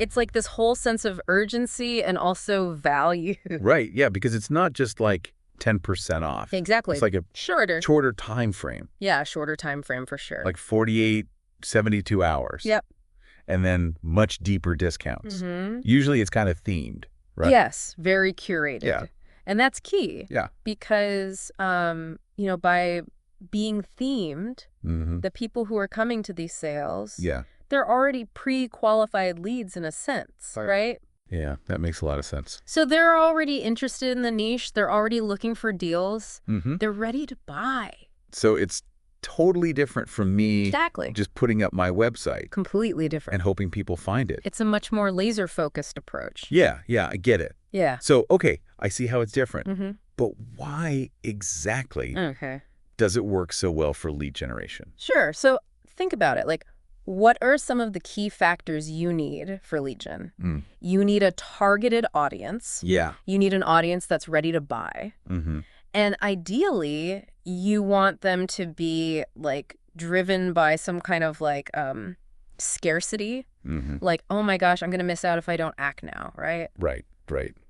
It's like this whole sense of urgency and also value. Right, yeah, because it's not just like 10% off. Exactly. It's like a shorter time frame. Yeah, shorter time frame for sure. Like 48, 72 hours. Yep. And then much deeper discounts. Mm-hmm. Usually it's kind of themed, right? Yes, very curated. Yeah. And that's key. Yeah. Because, by being themed, Mm-hmm. the people who are coming to these sales, Yeah. they're already pre-qualified leads in a sense, right? Yeah, that makes a lot of sense. So they're already interested in the niche. They're already looking for deals. Mm-hmm. They're ready to buy. So it's totally different from me Exactly. just putting up my website Completely different. and hoping people find it. It's a much more laser-focused approach. Yeah, I get it. Yeah. So, okay, I see how it's different. Mm-hmm. But why exactly Okay. does it work so well for lead generation? Sure. So think about it. Like, what are some of the key factors you need for lead gen? Mm. You need a targeted audience. Yeah. You need an audience that's ready to buy. Mm-hmm. And ideally, you want them to be, like, driven by some kind of, like, scarcity. Mm-hmm. Like, oh my gosh, I'm going to miss out if I don't act now, right? Right.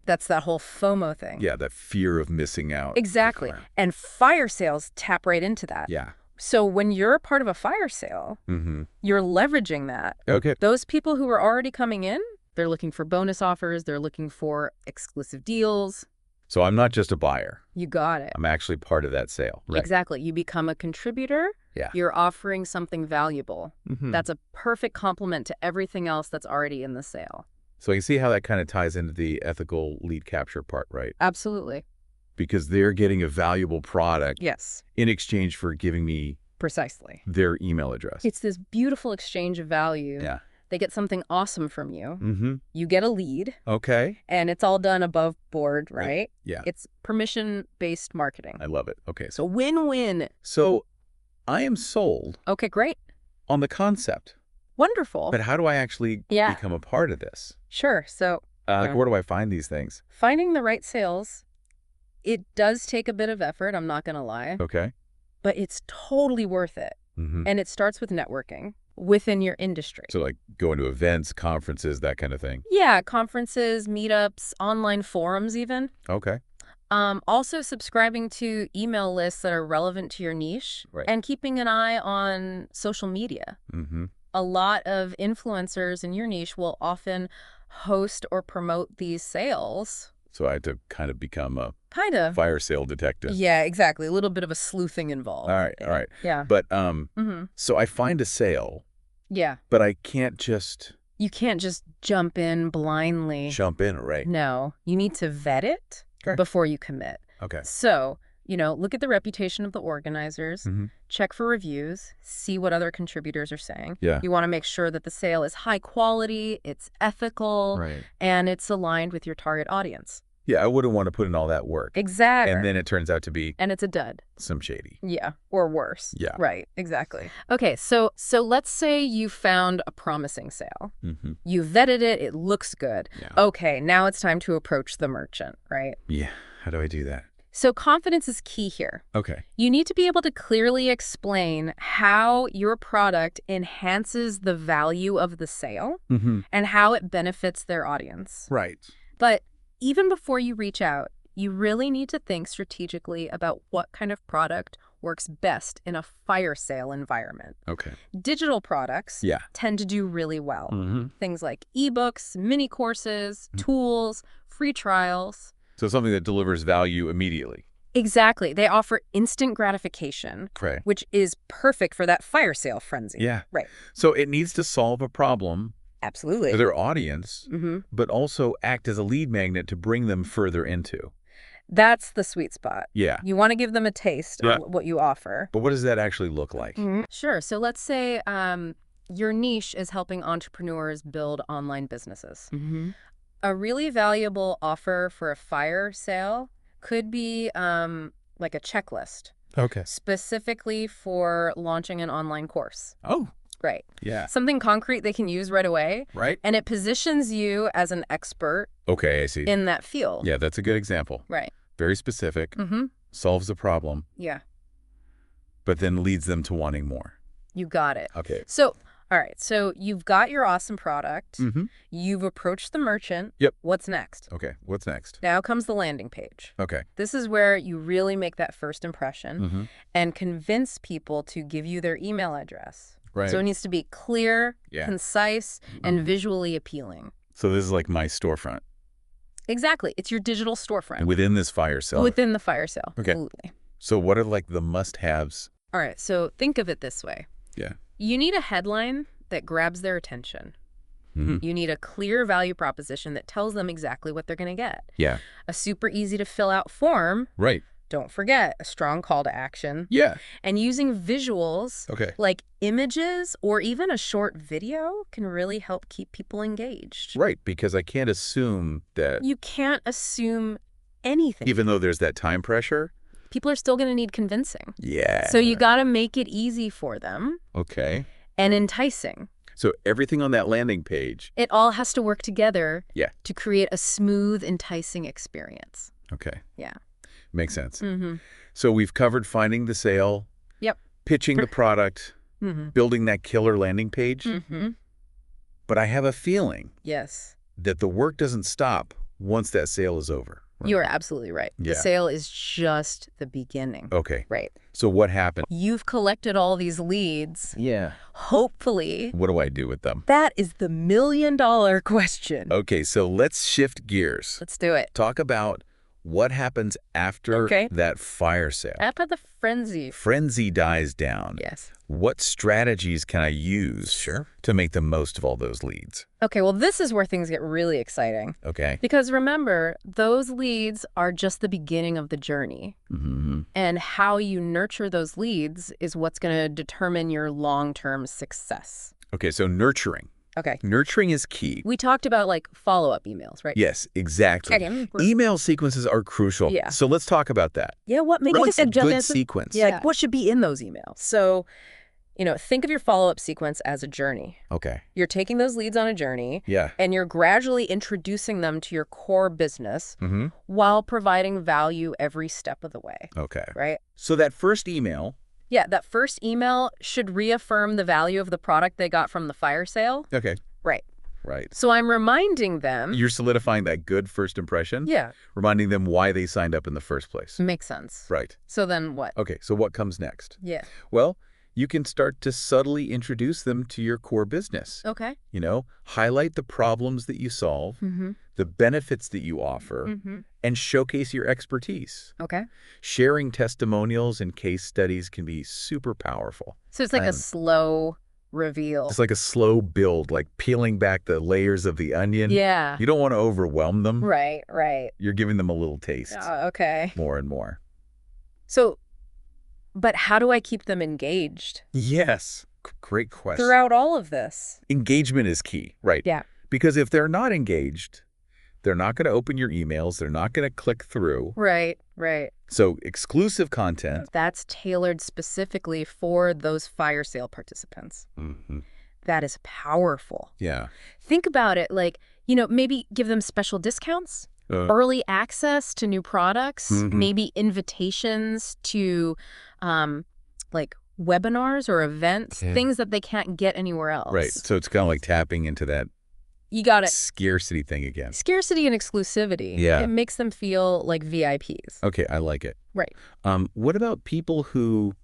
That's that whole FOMO thing. Yeah, that fear of missing out. Exactly. And fire sales tap right into that. Yeah. So when you're a part of a fire sale, Mm-hmm. you're leveraging that. Okay. Those people who are already coming in, they're looking for bonus offers. They're looking for exclusive deals. So I'm not just a buyer. You got it. I'm actually part of that sale. Right. Exactly. You become a contributor. Yeah. You're offering something valuable. Mm-hmm. That's a perfect complement to everything else that's already in the sale. So I can see how that kind of ties into the ethical lead capture part, right? Absolutely. Because they're getting a valuable product Yes. in exchange for giving me Precisely. their email address. It's this beautiful exchange of value. Yeah. They get something awesome from you. Mm-hmm. You get a lead. Okay. And it's all done above board, right? Yeah. It's permission-based marketing. I love it. Okay. So win-win. So I am sold Okay, great. on the concept. Wonderful. But how do I actually Yeah. become a part of this? Sure. So Like, where do I find these things? finding the right sales, it does take a bit of effort, I'm not going to lie, Okay. but it's totally worth it. Mm-hmm. And it starts with networking within your industry. So like going to events, conferences, that kind of thing. Yeah, conferences, meetups, online forums even. Okay. Also subscribing to email lists that are relevant to your niche. Right. And keeping an eye on social media. Mm-hmm. A lot of influencers in your niche will often host or promote these sales. So I had to kind of become a Kind of. fire sale detective. Yeah, exactly. A little bit of a sleuthing involved. All right. Yeah. But Mm-hmm. so I find a sale, Yeah. but I can't just You can't just jump in blindly. jump in, right? No. You need to vet it Okay. before you commit. Okay. So, look at the reputation of the organizers, Mm-hmm. check for reviews, see what other contributors are saying. Yeah. You want to make sure that the sale is high quality, it's ethical, Right. and it's aligned with your target audience. Yeah, I wouldn't want to put in all that work. Exactly. And then it turns out to be And it's a dud. some shady. Yeah. Or worse. Yeah. Right. Exactly. Okay. So let's say you found a promising sale. Mm-hmm. You vetted it. It looks good. Yeah. Okay. Now it's time to approach the merchant, right? Yeah. How do I do that? So confidence is key here. Okay. You need to be able to clearly explain how your product enhances the value of the sale Mm-hmm. and how it benefits their audience. Right. But even before you reach out, you really need to think strategically about what kind of product works best in a fire sale environment. Okay. Digital products Yeah. tend to do really well. Mm-hmm. Things like ebooks, mini courses, tools, free trials. So something that delivers value immediately. Exactly. They offer instant gratification, Right. which is perfect for that fire sale frenzy. Yeah. Right. So it needs to solve a problem Absolutely. for their audience, Mm-hmm. but also act as a lead magnet to bring them further into. That's the sweet spot. Yeah. You want to give them a taste Yeah. of what you offer. But what does that actually look like? Sure. So let's say your niche is helping entrepreneurs build online businesses. Mm-hmm. A really valuable offer for a fire sale could be like a checklist, Okay. specifically for launching an online course. Oh, Right. yeah. Something concrete they can use right away. Right? And it positions you as an expert Okay, I see. in that field. Yeah, that's a good example. Right. Very specific, Mm-hmm. solves the problem, Yeah. but then leads them to wanting more. You got it. Okay. So All right, so you've got your awesome product. Mm-hmm. You've approached the merchant. Yep. What's next? Okay, what's next? Now comes the landing page. Okay. This is where you really make that first impression Mm-hmm. and convince people to give you their email address. Right. So it needs to be clear, Yeah. concise, and visually appealing. So this is like my storefront. Exactly. It's your digital storefront. Within this fire sale. Within the fire sale. Okay. Absolutely. So what are like the must-haves? All right, so think of it this way. Yeah. You need a headline that grabs their attention. Mm-hmm. You need a clear value proposition that tells them exactly what they're going to get. Yeah. A super easy to fill out form. Right. Don't forget, a strong call to action. Yeah. And using visuals Okay. like images or even a short video can really help keep people engaged. Right, because I can't assume that You can't assume anything. even though there's that time pressure. People are still going to need convincing. Yeah. So you got to make it easy for them Okay. and enticing. So everything on that landing page. It all has to work together Yeah. to create a smooth, enticing experience. Okay. Yeah. Makes sense. Mm-hmm. So we've covered finding the sale, Yep. pitching the product, Mm-hmm. building that killer landing page. Mm-hmm. But I have a feeling Yes. that the work doesn't stop once that sale is over. You are absolutely right. Yeah. The sale is just the beginning. Okay. Right. So what happened? You've collected all these leads. Yeah. Hopefully, What do I do with them? that is the million-dollar question. Okay, so let's shift gears. Let's do it. Talk about what happens after Okay. that fire sale. After the frenzy. Frenzy dies down. Yes. What strategies can I use to make the most of all those leads? Okay, well, this is where things get really exciting. Okay. Because remember, those leads are just the beginning of the journey. Mm-hmm. And how you nurture those leads is what's going to determine your long-term success. Okay, so nurturing. Okay. Nurturing is key. We talked about, like, follow-up emails, right? Yes, exactly. Okay. Email sequences are crucial. Yeah. So let's talk about that. Yeah, what makes What's a good sequence? Yeah, like, what should be in those emails? So, think of your follow-up sequence as a journey. Okay. You're taking those leads on a journey, Yeah. and you're gradually introducing them to your core business Mm-hmm. while providing value every step of the way, Okay. right? So that first email. Yeah, that first email should reaffirm the value of the product they got from the fire sale. Okay. Right. Right. So I'm reminding them. You're solidifying that good first impression. Yeah. Reminding them why they signed up in the first place. Makes sense. Right. So then what? Okay, so what comes next? Yeah. Well, you can start to subtly introduce them to your core business. Okay. Highlight the problems that you solve, Mm-hmm. the benefits that you offer, Mm-hmm. and showcase your expertise. Okay. Sharing testimonials and case studies can be super powerful. So it's like a slow reveal. It's like a slow build, like peeling back the layers of the onion. Yeah. You don't want to overwhelm them. Right, right. You're giving them a little taste, Okay. more and more. So, but how do I keep them engaged Yes. Great question. throughout all of this? Engagement is key, right? Yeah. Because if they're not engaged, they're not going to open your emails. They're not going to click through. Right, right. So exclusive content. That's tailored specifically for those fire sale participants. Mm-hmm. That is powerful. Yeah. Think about it like, maybe give them special discounts, early access to new products, Mhm. maybe invitations to like webinars or events, Yeah. things that they can't get anywhere else. Right. So it's kind of like tapping into that You got it. scarcity thing again. Scarcity and exclusivity. Yeah. It makes them feel like VIPs. Okay, I like it. Right. What about people who,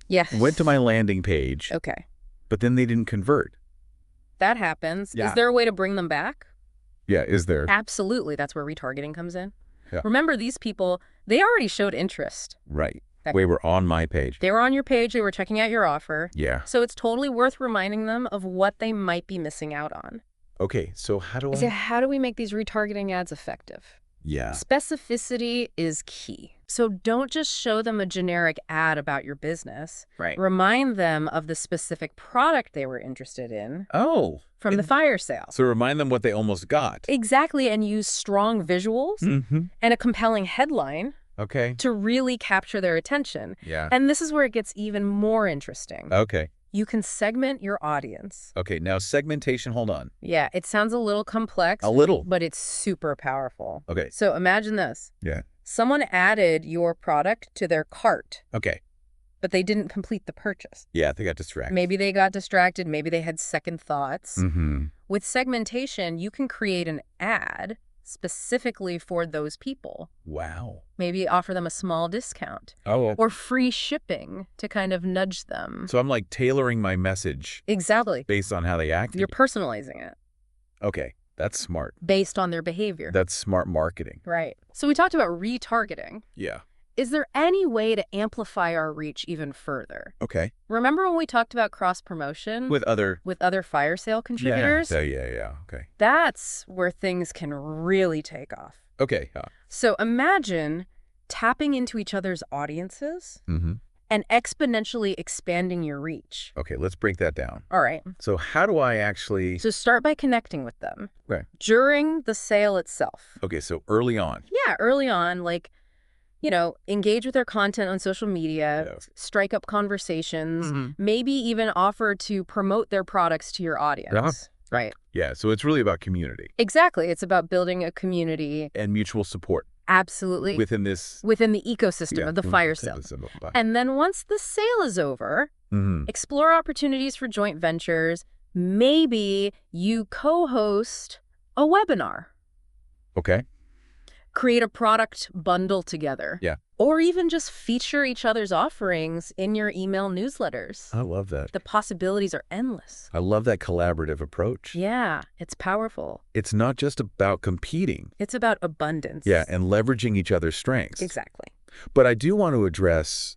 Yes. went to my landing page, Okay. but then they didn't convert? That happens. Yeah. Is there a way to bring them back? Yeah, is there? Absolutely. That's where retargeting comes in. Yeah. Remember, these people, they already showed interest. Right. That- They were on my page. They were on your page. They were checking out your offer. Yeah. So it's totally worth reminding them of what they might be missing out on. Okay, so how do So I... how do we make these retargeting ads effective? Yeah. Specificity is key. So don't just show them a generic ad about your business. Right. Remind them of the specific product they were interested in Oh. from the fire sale. So remind them what they almost got. Exactly, and use strong visuals Mm-hmm. and a compelling headline Okay. to really capture their attention. Yeah. And this is where it gets even more interesting. Okay. You can segment your audience. Okay, now segmentation, hold on. Yeah, it sounds a little complex, A little. but it's super powerful. Okay. So imagine this. Yeah. Someone added your product to their cart. Okay. but they didn't complete the purchase. Yeah, they got distracted. Maybe they got distracted. Maybe they had second thoughts. Mm-hmm. With segmentation, you can create an ad specifically for those people. Wow. Maybe offer them a small discount Oh. or free shipping to kind of nudge them. So I'm like tailoring my message Exactly. based on how they act. You're personalizing it Okay, that's smart. based on their behavior. That's smart marketing. Right. So we talked about retargeting. Yeah. Is there any way to amplify our reach even further? Okay. Remember when we talked about cross-promotion With other fire sale contributors? Yeah. Okay. That's where things can really take off. Okay. So imagine tapping into each other's audiences Mm-hmm. and exponentially expanding your reach. Okay, let's break that down. All right. So how do I actually... So start by connecting with them. Right. During the sale itself. Okay, so early on. Yeah, early on, like, engage with their content on social media, Yeah. strike up conversations, Mm-hmm. maybe even offer to promote their products to your audience. Yeah. Right. Yeah, so it's really about community. Exactly. It's about building a community. And mutual support. Absolutely. Within this... Within the ecosystem of the fire sale. And then once the sale is over, Mm-hmm. explore opportunities for joint ventures. Maybe you co-host a webinar. Okay. Create a product bundle together. Yeah. Or even just feature each other's offerings in your email newsletters. I love that. The possibilities are endless. I love that collaborative approach. Yeah, it's powerful. It's not just about competing. It's about abundance. Yeah, and leveraging each other's strengths. Exactly. But I do want to address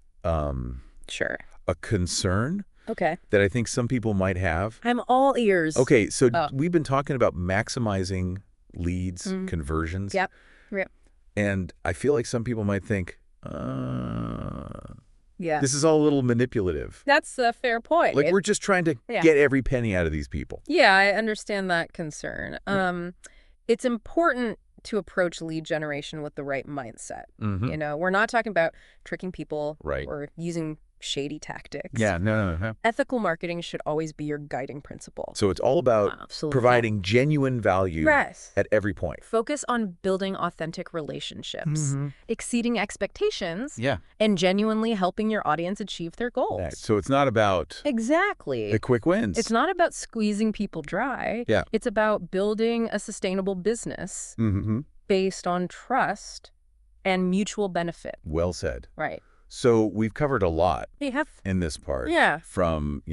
Sure. a concern Okay. that I think some people might have. I'm all ears. Okay, so Oh. we've been talking about maximizing leads, conversions. Yep. And I feel like some people might think, Yeah. this is all a little manipulative. That's a fair point. Like, we're just trying to Yeah. get every penny out of these people. Yeah, I understand that concern. It's important to approach lead generation with the right mindset. Mm-hmm. We're not talking about tricking people Right. or using shady tactics. Yeah, no. Ethical marketing should always be your guiding principle. So it's all about Absolutely. providing genuine value Yes. at every point. Focus on building authentic relationships, Mm-hmm. exceeding expectations, Yeah. and genuinely helping your audience achieve their goals. Right. So it's not about Exactly. the quick wins. It's not about squeezing people dry. Yeah. It's about building a sustainable business Mm-hmm. based on trust and mutual benefit. Well said. Right. So we've covered a lot We have. in this part. Yeah. From,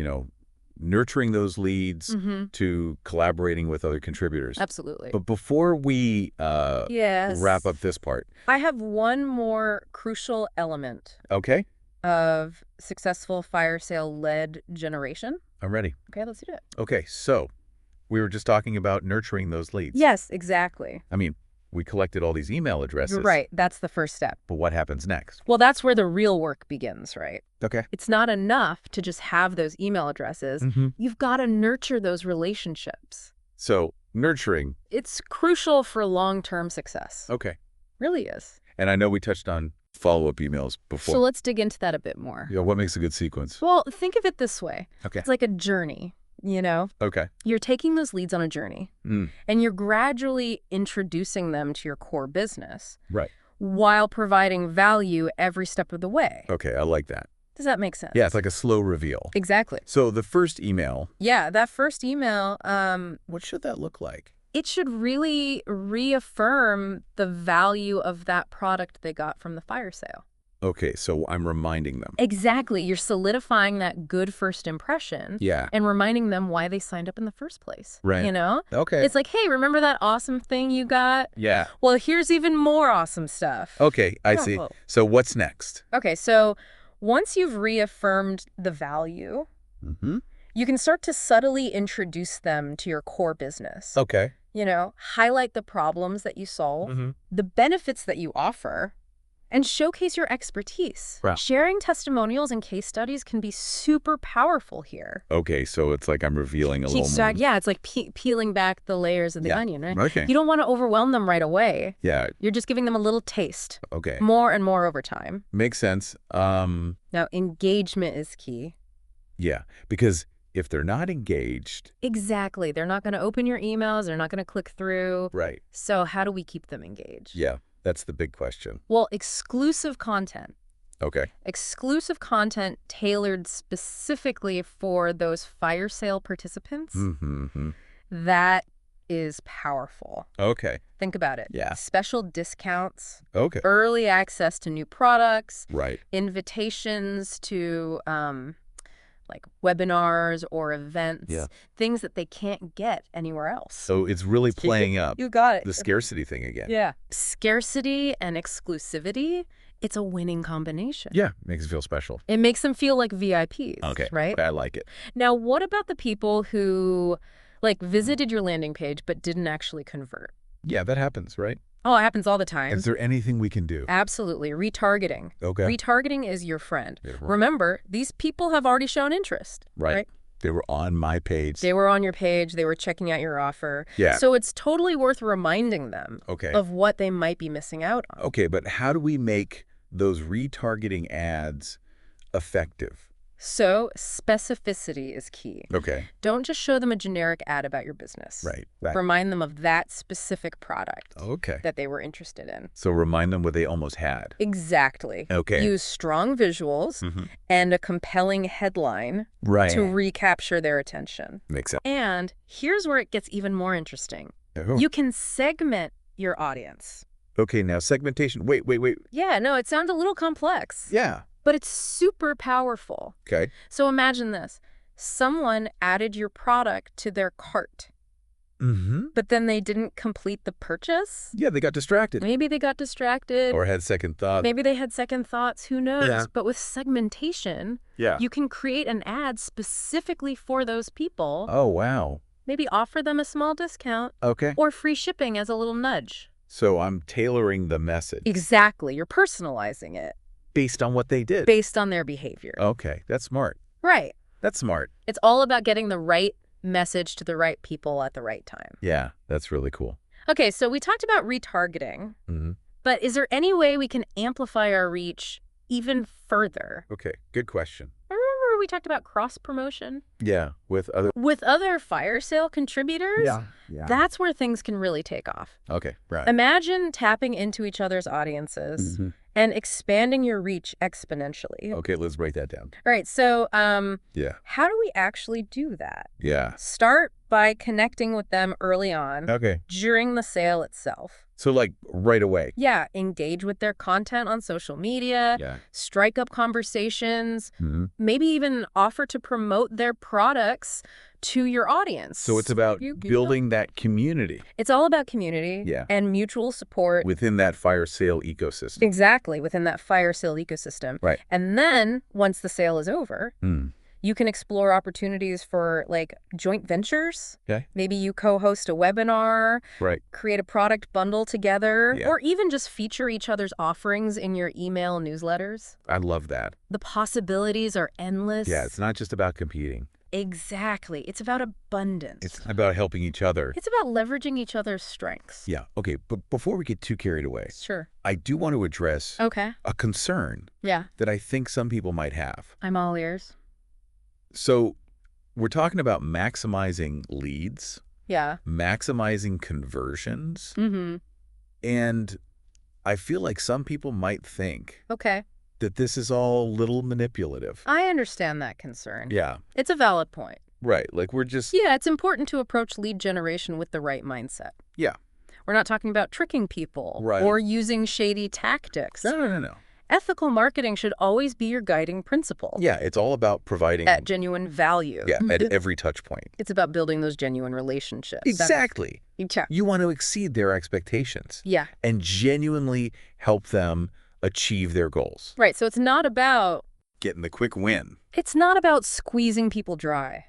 nurturing those leads to collaborating with other contributors. Absolutely. But before we Yes. wrap up this part. I have one more crucial element Okay, of successful fire sale lead generation. I'm ready. Okay, let's do it. Okay, so we were just talking about nurturing those leads. Yes, exactly. I mean, we collected all these email addresses. Right. That's the first step. But what happens next? Well, that's where the real work begins, right? Okay. It's not enough to just have those email addresses. Mm-hmm. You've got to nurture those relationships. So nurturing. It's crucial for long-term success. Okay. Really is. And I know we touched on follow-up emails before. So let's dig into that a bit more. Yeah, what makes a good sequence? Well, think of it this way. Okay. It's like a journey, Okay. You're taking those leads on a journey, and you're gradually introducing them to your core business. Right. While providing value every step of the way. Okay, I like that. Does that make sense? Yeah, it's like a slow reveal. Exactly. So the first email. Yeah, that first email, What should that look like? it should really reaffirm the value of that product they got from the fire sale. Okay, so I'm reminding them. Exactly. You're solidifying that good first impression. Yeah. And reminding them why they signed up in the first place. Right. Okay. It's like, hey, remember that awesome thing you got? Yeah. Well, here's even more awesome stuff. Okay, I see. Oh. So what's next? Okay, so once you've reaffirmed the value, Mm-hmm. you can start to subtly introduce them to your core business. Okay. Highlight the problems that you solve, Mm-hmm. the benefits that you offer, and showcase your expertise. Wow. Sharing testimonials and case studies can be super powerful here. Okay, so it's like I'm revealing a little more. Yeah, it's like peeling back the layers of the Yeah. onion, right? Okay. You don't want to overwhelm them right away. Yeah, You're just giving them a little taste, okay. more and more over time. Makes sense. Now, engagement is key. Yeah, because if they're not engaged. Exactly. They're not going to open your emails. They're not going to click through. Right. So how do we keep them engaged? Yeah, that's the big question. Well, exclusive content, Okay. Exclusive content tailored specifically for those fire sale participants. Mm-hmm. That is powerful. Okay. Think about it. Yeah. Special discounts, Okay. early access to new products, Right. invitations to like webinars or events, Yeah. things that they can't get anywhere else. So it's really playing up You got it. the scarcity thing again. Yeah. Scarcity and exclusivity, it's a winning combination. Yeah. Makes it feel special. It makes them feel like VIPs, Okay. right? I like it. Now, what about the people who visited your landing page but didn't actually convert? Yeah, that happens, right? Oh, it happens all the time. Is there anything we can do? Absolutely. Retargeting. Okay. Retargeting is your friend. Yeah, right. Remember, these people have already shown interest. Right. They were on my page. They were on your page. They were checking out your offer. Yeah. So it's totally worth reminding them Okay. of what they might be missing out on. Okay, but how do we make those retargeting ads effective? So specificity is key. Okay. Don't just show them a generic ad about your business. Right. Remind them of that specific product Okay. that they were interested in. So remind them what they almost had. Exactly. Okay. Use strong visuals and a compelling headline Right. to recapture their attention. Makes sense. And here's where it gets even more interesting. Oh. You can segment your audience. Okay, now segmentation. Wait. Yeah, no, it sounds a little complex. Yeah. But it's super powerful. Okay. So imagine this. Someone added your product to their cart, Mm-hmm. but then they didn't complete the purchase. Yeah, they got distracted. Maybe they got distracted. Or had second thoughts. Maybe they had second thoughts. Who knows? Yeah. But with segmentation, Yeah. you can create an ad specifically for those people. Oh, wow. Maybe offer them a small discount Okay. or free shipping as a little nudge. So I'm tailoring the message. Exactly. You're personalizing it Based on what they did. based on their behavior. Okay, that's smart. Right. That's smart. It's all about getting the right message to the right people at the right time. Yeah, that's really cool. Okay, so we talked about retargeting, Mm-hmm. but is there any way we can amplify our reach even further? Okay, good question. Remember we talked about cross-promotion? Yeah, with other... With other fire sale contributors? Yeah. That's where things can really take off. Okay, right. Imagine tapping into each other's audiences and expanding your reach exponentially. Okay, let's break that down. All right, so Yeah. how do we actually do that? Yeah. Start by connecting with them early on, Okay. during the sale itself. So, like, right away. Yeah, engage with their content on social media, Yeah. strike up conversations, Mm-hmm. maybe even offer to promote their products to your audience. So it's about building that community It's all about community Yeah. and mutual support. within that fire sale ecosystem. Exactly, within that fire sale ecosystem. Right. And then, once the sale is over, Mm. you can explore opportunities for, like, joint ventures. Okay. Maybe you co-host a webinar, Right. create a product bundle together, Yeah. or even just feature each other's offerings in your email newsletters. I love that. The possibilities are endless. Yeah, it's not just about competing. Exactly. It's about abundance. It's about helping each other. It's about leveraging each other's strengths. Yeah. Okay, but before we get too carried away, Sure. I do want to address Okay. a concern Yeah. that I think some people might have. I'm all ears. So we're talking about maximizing leads, Yeah. maximizing conversions, Mm-hmm. and I feel like some people might think Okay. that this is all a little manipulative. I understand that concern. Yeah, It's a valid point. right. Like we're just... Yeah, it's important to approach lead generation with the right mindset. Yeah. We're not talking about tricking people Right. or using shady tactics. No. Ethical marketing should always be your guiding principle. Yeah, it's all about providing... At genuine value. Yeah, at every touch point. It's about building those genuine relationships. Exactly. Yeah. You want to exceed their expectations Yeah. and genuinely help them achieve their goals. Right. So it's not about Getting the quick win. squeezing people dry.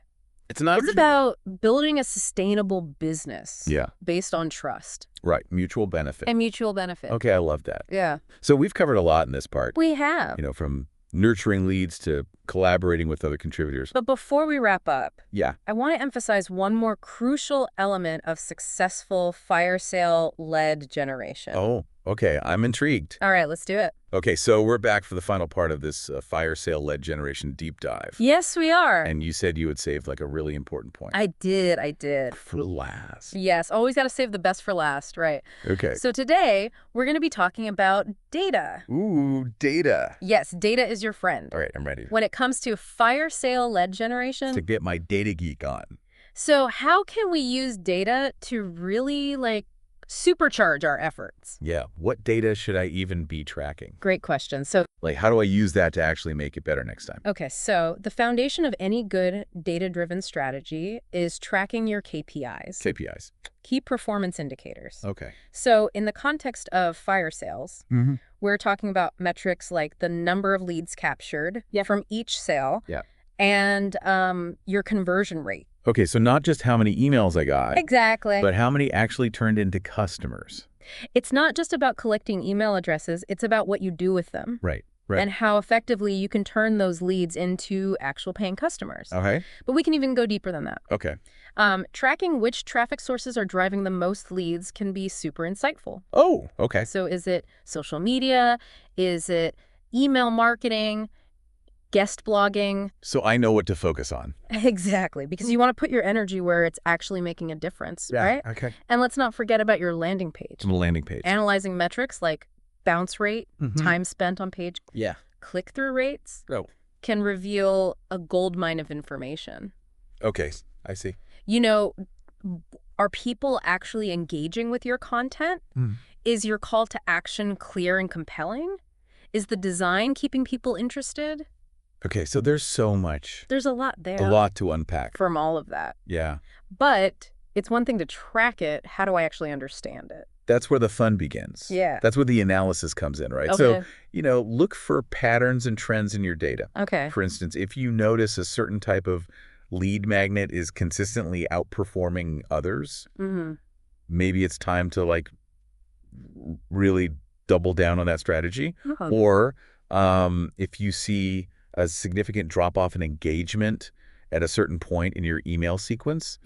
It's not... It's about building a sustainable business. Yeah, Based on trust right. Mutual benefit. and mutual benefit. Okay, I love that. Yeah. So we've covered a lot in this part, We have. you know, from nurturing leads to collaborating with other contributors. But before we wrap up, Yeah. I want to emphasize one more crucial element of successful fire sale-led generation. Oh, Okay, I'm intrigued. All right, let's do it. Okay, so we're back for the final part of this fire sale lead generation deep dive. Yes, we are. And you said you would save like a really important point. I did. For last. Yes, always got to save the best for last, right? Okay. So today, we're going to be talking about data. Ooh, data. Yes, data is your friend. All right, I'm ready. When it comes to fire sale lead generation. To get my data geek on. So how can we use data to really, supercharge our efforts? Yeah, what data should I even be tracking? Great question. So, Like, how do I use that to actually make it better next time? okay, so the foundation of any good data-driven strategy is tracking your KPIs, KPIs. key performance indicators. Okay. So in the context of fire sales, Mm-hmm. we're talking about metrics like the number of leads captured from each sale and your conversion rate. Okay, so not just how many emails I got, Exactly. but how many actually turned into customers. It's not just about collecting email addresses, it's about what you do with them. Right. And how effectively you can turn those leads into actual paying customers. Okay. But we can even go deeper than that. Okay. Tracking which traffic sources are driving the most leads can be super insightful. Oh, okay. So is it social media? Is it email marketing? Guest blogging? So I know what to focus on. Exactly, because you want to put your energy where it's actually making a difference, right? Okay. And let's not forget about your landing page. The landing page. Analyzing metrics like bounce rate, time spent on page, Yeah. click-through rates Oh. can reveal a goldmine of information. Okay, I see. You know, are people actually engaging with your content? Is your call to action clear and compelling? Is the design keeping people interested? Okay, so there's so much. There's a lot there. A lot to unpack. From all of that. Yeah. But it's one thing to track it. How do I actually understand it? That's where the fun begins. Yeah. That's where the analysis comes in, right? Okay. So, look for patterns and trends in your data. Okay. For instance, if you notice a certain type of lead magnet is consistently outperforming others, maybe it's time to really double down on that strategy. Or if you see a significant drop-off in engagement at a certain point in your email sequence,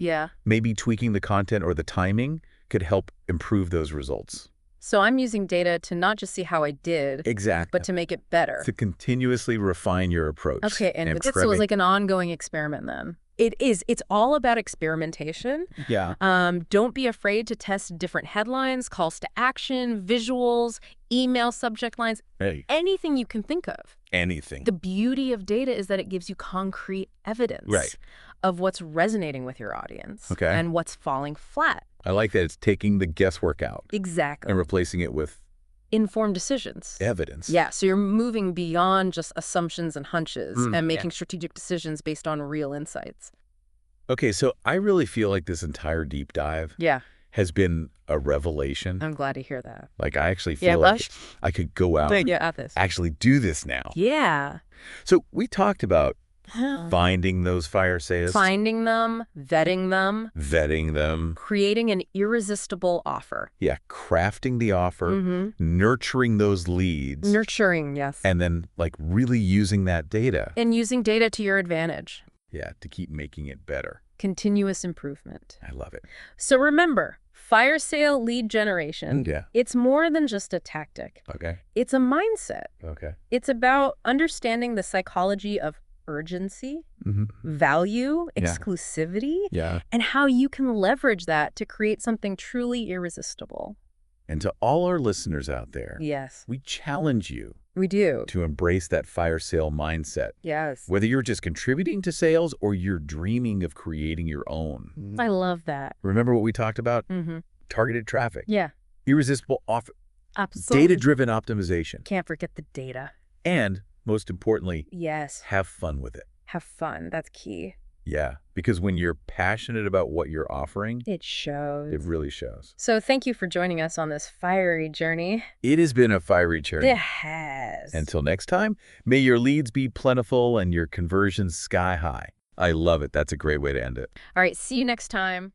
maybe tweaking the content or the timing could help improve those results. So I'm using data to not just see how I did, Exactly. but to make it better. To continuously refine your approach. Okay, and so it's like an ongoing experiment then. It is. It's all about experimentation. Yeah. Don't be afraid to test different headlines, calls to action, visuals, email subject lines, anything you can think of. Anything. The beauty of data is that it gives you concrete evidence of what's resonating with your audience and what's falling flat. I like that it's taking the guesswork out. Exactly. And replacing it with informed decisions. Evidence. Yeah, so you're moving beyond just assumptions and hunches and making strategic decisions based on real insights. Okay, so I really feel like this entire deep dive has been a revelation. I'm glad to hear that. Like, I actually feel like I could go out and at this. actually do this now. Yeah. So we talked about finding those fire sales. Finding them, vetting them, creating an irresistible offer. Yeah, crafting the offer, nurturing those leads. Nurturing, yes. And then, really using that data. And using data to your advantage. Yeah, to keep making it better. Continuous improvement. I love it. So remember, fire sale lead generation, it's more than just a tactic. Okay. It's a mindset. Okay. It's about understanding the psychology of urgency, value, exclusivity, and how you can leverage that to create something truly irresistible. And to all our listeners out there, we challenge you. We do. To embrace that fire sale mindset. Yes. Whether you're just contributing to sales or you're dreaming of creating your own. I love that. Remember what we talked about? Targeted traffic. Yeah. Irresistible offer. Absolutely. Data-driven optimization. Can't forget the data. And most importantly, yes, have fun with it. Have fun. That's key. Yeah, because when you're passionate about what you're offering, it shows. It really shows. So thank you for joining us on this fiery journey. It has been a fiery journey. It has. Until next time, may your leads be plentiful and your conversions sky high. I love it. That's a great way to end it. All right, see you next time.